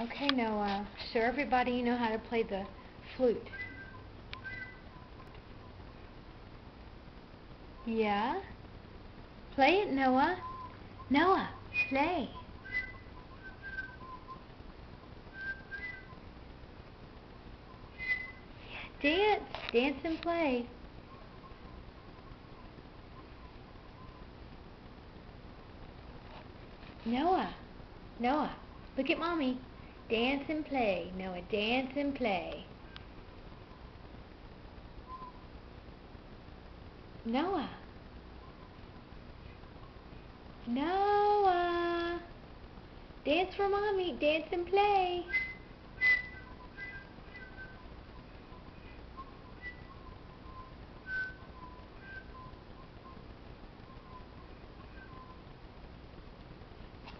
Okay, Noah, show everybody you know how to play the flute. Yeah? Play it, Noah. Noah, play. Dance. Dance and play. Noah. Noah, look at Mommy. Dance and play. Noah, dance and play. Noah. Noah. Dance for Mommy. Dance and play.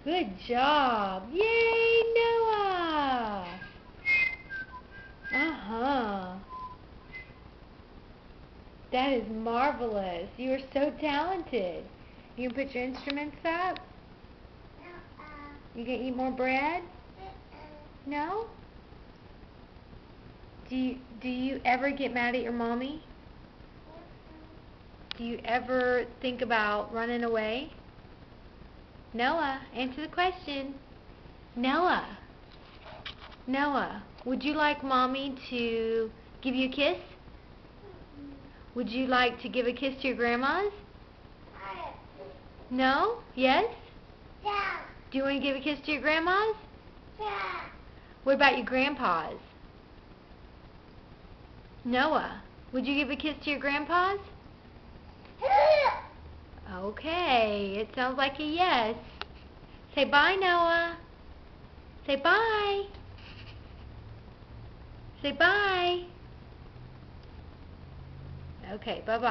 Good job. Yay, Noah. Uh-huh. That is marvelous. You are so talented. You can put your instruments up? You gonna eat more bread? No? Do you ever get mad at your mommy? Do you ever think about running away? Noah, answer the question. Noah. Noah, would you like Mommy to give you a kiss? Would you like to give a kiss to your grandmas? No? Yes? Yeah. Do you want to give a kiss to your grandmas? Yeah. What about your grandpas? Noah, would you give a kiss to your grandpas? Okay, it sounds like a yes. Say bye, Noah. Say bye. Say bye. Okay, bye-bye.